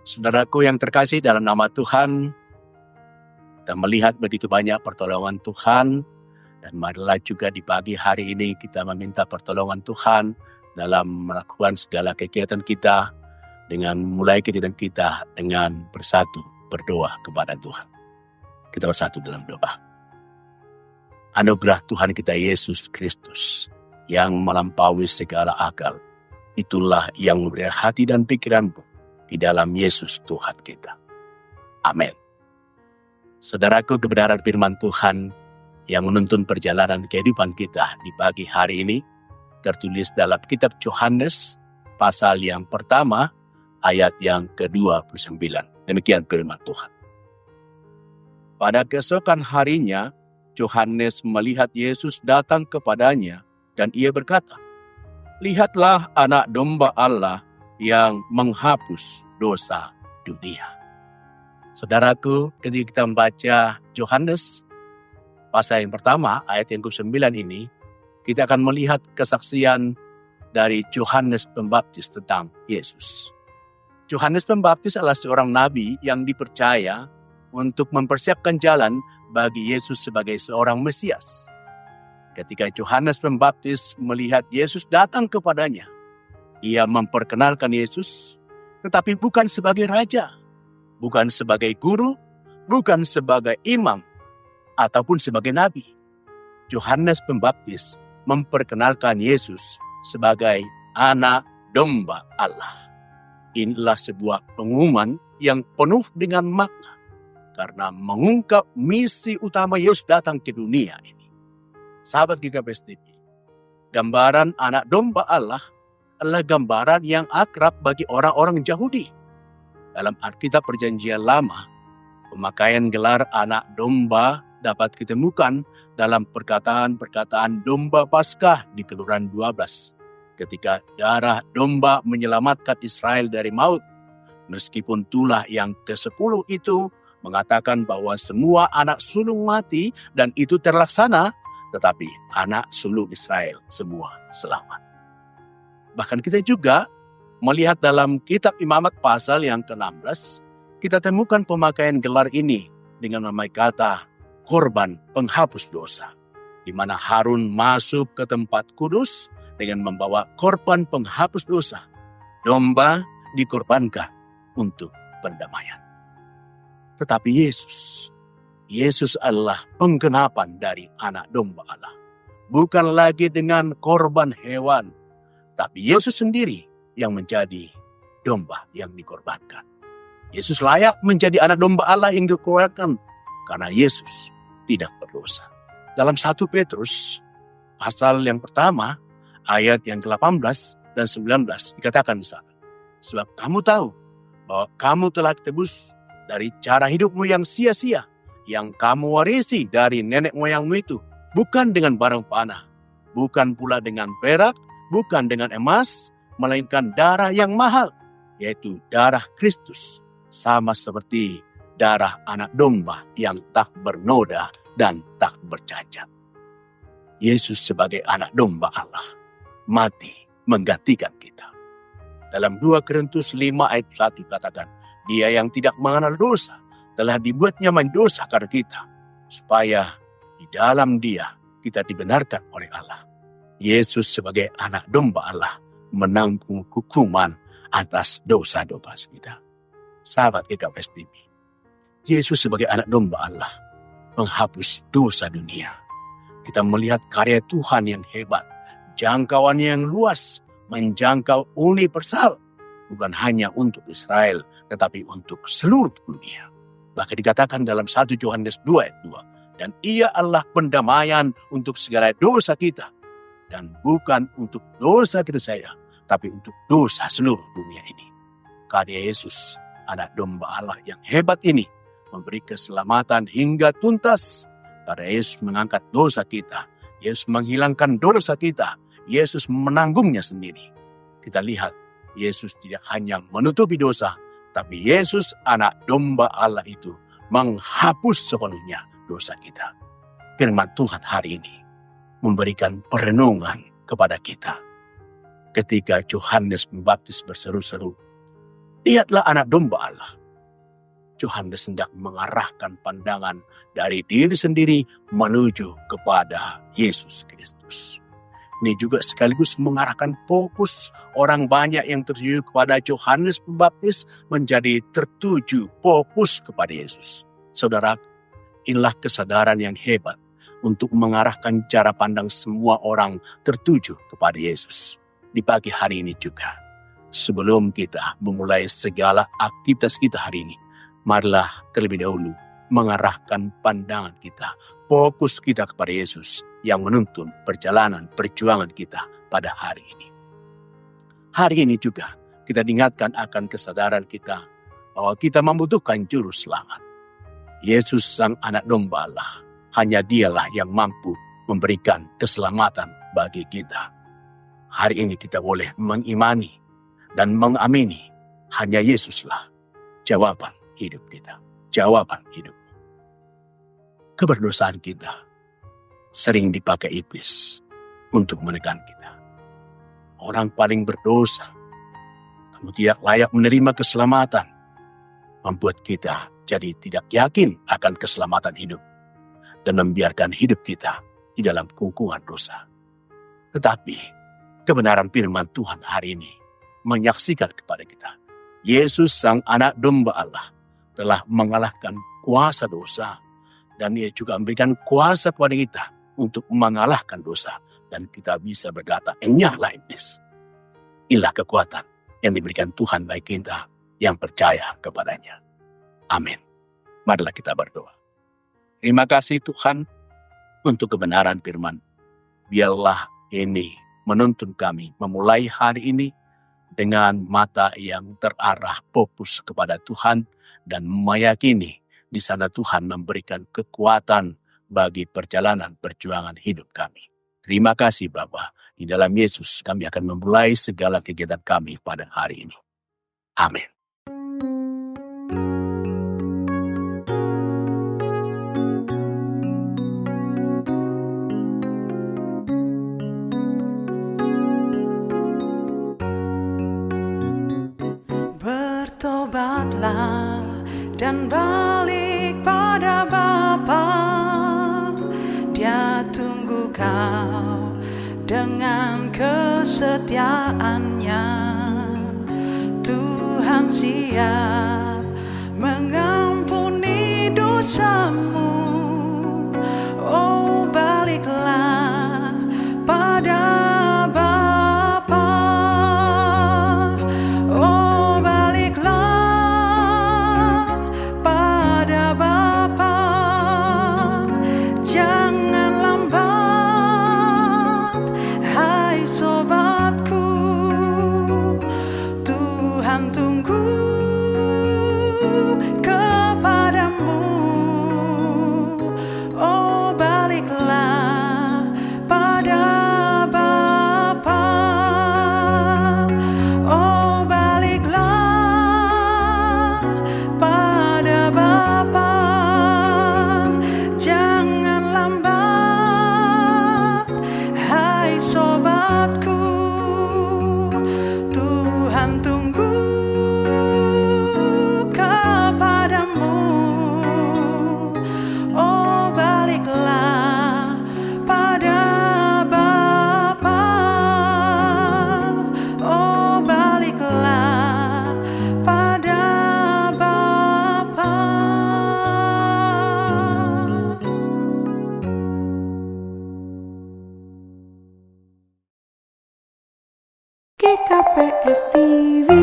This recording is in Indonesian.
Saudaraku yang terkasih dalam nama Tuhan, kita melihat begitu banyak pertolongan Tuhan, dan marilah juga di pagi hari ini kita meminta pertolongan Tuhan dalam melakukan segala kegiatan kita, dengan mulai kegiatan kita dengan bersatu berdoa kepada Tuhan. Kita bersatu dalam doa. Anugerah Tuhan kita Yesus Kristus yang melampaui segala akal, itulah yang memberi hati dan pikiranmu di dalam Yesus Tuhan kita. Amin. Saudaraku, kebenaran firman Tuhan yang menuntun perjalanan kehidupan kita di pagi hari ini tertulis dalam kitab Yohanes pasal yang pertama ayat yang ke-29. Demikian firman Tuhan. Pada keesokan harinya, Yohanes melihat Yesus datang kepadanya dan ia berkata, "Lihatlah anak domba Allah yang menghapus dosa dunia." Saudaraku, ketika kita membaca Yohanes pasal yang pertama ayat yang ke-9 ini, kita akan melihat kesaksian dari Yohanes Pembaptis tentang Yesus. Yohanes Pembaptis adalah seorang nabi yang dipercaya untuk mempersiapkan jalan bagi Yesus sebagai seorang Mesias. Ketika Yohanes Pembaptis melihat Yesus datang kepadanya, ia memperkenalkan Yesus, tetapi bukan sebagai raja, bukan sebagai guru, bukan sebagai imam, ataupun sebagai nabi. Yohanes Pembaptis memperkenalkan Yesus sebagai anak domba Allah. Inilah sebuah pengumuman yang penuh dengan makna, karena mengungkap misi utama Yesus datang ke dunia ini. Sahabat GKPS TV, gambaran anak domba Allah adalah gambaran yang akrab bagi orang-orang Yahudi. Dalam Alkitab Perjanjian Lama, pemakaian gelar anak domba dapat ditemukan dalam perkataan-perkataan domba Paskah di Keluaran 12. Ketika darah domba menyelamatkan Israel dari maut, meskipun tulah yang ke-10 itu mengatakan bahwa semua anak sulung mati dan itu terlaksana, tetapi anak sulung Israel semua selamat. Bahkan kita juga melihat dalam kitab Imamat pasal yang ke-16, kita temukan pemakaian gelar ini dengan memakai kata korban penghapus dosa, di mana Harun masuk ke tempat kudus dengan membawa korban penghapus dosa. Domba dikorbankan untuk pendamaian. Tetapi Yesus adalah penggenapan dari anak domba Allah. Bukan lagi dengan korban hewan, tapi Yesus sendiri yang menjadi domba yang dikorbankan. Yesus layak menjadi anak domba Allah yang dikorbankan karena Yesus tidak berdosa. Dalam 1 Petrus pasal yang pertama ayat yang ke-18 dan 19 dikatakan di sana, sebab kamu tahu bahwa kamu telah ditebus dari cara hidupmu yang sia-sia, yang kamu warisi dari nenek moyangmu itu, bukan dengan barang panah, bukan pula dengan perak, bukan dengan emas, melainkan darah yang mahal, yaitu darah Kristus, sama seperti darah anak domba yang tak bernoda dan tak bercacat. Yesus sebagai anak domba Allah mati menggantikan kita. Dalam 2 Korintus 5 ayat 1 katakan, dia yang tidak mengenal dosa telah dibuatnya mendosa karena kita, supaya di dalam dia kita dibenarkan oleh Allah. Yesus sebagai anak domba Allah menanggung hukuman atas dosa-dosa kita. Sahabat GKPS TV, Yesus sebagai anak domba Allah menghapus dosa dunia. Kita melihat karya Tuhan yang hebat, jangkauannya yang luas, menjangkau universal, bukan hanya untuk Israel, tetapi untuk seluruh dunia. Bahkan dikatakan dalam 1 Yohanes 2 ayat 2, dan ia adalah pendamaian untuk segala dosa kita, dan bukan untuk dosa kita saja, tapi untuk dosa seluruh dunia ini. Karya Yesus, anak domba Allah yang hebat ini, memberi keselamatan hingga tuntas. Karena Yesus mengangkat dosa kita, Yesus menghilangkan dosa kita, Yesus menanggungnya sendiri. Kita lihat, Yesus tidak hanya menutupi dosa, tapi Yesus anak domba Allah itu menghapus sepenuhnya dosa kita. Firman Tuhan hari ini memberikan perenungan kepada kita. Ketika Yohanes Pembaptis berseru-seru, Lihatlah anak domba Allah. Yohanes hendak mengarahkan pandangan dari diri sendiri menuju kepada Yesus Kristus. Ini juga sekaligus mengarahkan fokus orang banyak yang tertuju kepada Yohanes Pembaptis menjadi tertuju fokus kepada Yesus. Saudara, inilah kesadaran yang hebat untuk mengarahkan cara pandang semua orang tertuju kepada Yesus. Di pagi hari ini juga, sebelum kita memulai segala aktivitas kita hari ini, marilah terlebih dahulu mengarahkan pandangan kita, fokus kita kepada Yesus yang menuntun perjalanan perjuangan kita pada hari ini. Hari ini juga kita diingatkan akan kesadaran kita bahwa kita membutuhkan juru selamat. Yesus sang anak domba Allah, hanya dialah yang mampu memberikan keselamatan bagi kita. Hari ini kita boleh mengimani dan mengamini hanya Yesuslah jawaban hidup kita, jawaban hidup. Keberdosaan kita sering dipakai iblis untuk menekan kita. Orang paling berdosa, kamu tidak layak menerima keselamatan, membuat kita jadi tidak yakin akan keselamatan hidup dan membiarkan hidup kita di dalam kungkungan dosa. Tetapi kebenaran firman Tuhan hari ini menyaksikan kepada kita, Yesus sang anak domba Allah telah mengalahkan kuasa dosa, dan Ia juga memberikan kuasa kepada kita untuk mengalahkan dosa, dan kita bisa berkata, enyahlah iblis. Inilah kekuatan yang diberikan Tuhan bagi kita yang percaya kepadanya. Amin. Marilah kita berdoa. Terima kasih Tuhan untuk kebenaran firman. Biarlah ini menuntun kami memulai hari ini dengan mata yang terarah fokus kepada Tuhan dan meyakini di sana Tuhan memberikan kekuatan bagi perjalanan perjuangan hidup kami. Terima kasih Bapa. Di dalam Yesus kami akan memulai segala kegiatan kami pada hari ini. Amin. Bertobatlah dan balik pada Bapa. Dia tunggu kau dengan kesetiaannya. Tuhan siap mengampuni dosamu. Oh, baliklah pada Bapa. Oh, baliklah pada Bapa. Jangan lambat, hai sobatku. Tuhan tunggu kepadamu. Oh, baliklah pada Bapa. Oh, baliklah pada Bapa. Jangan lambat, hai sobatku. Tuhan tunggu kepadamu. Oh, baliklah pada Bapa. Oh, baliklah pada Bapa. GKPS TV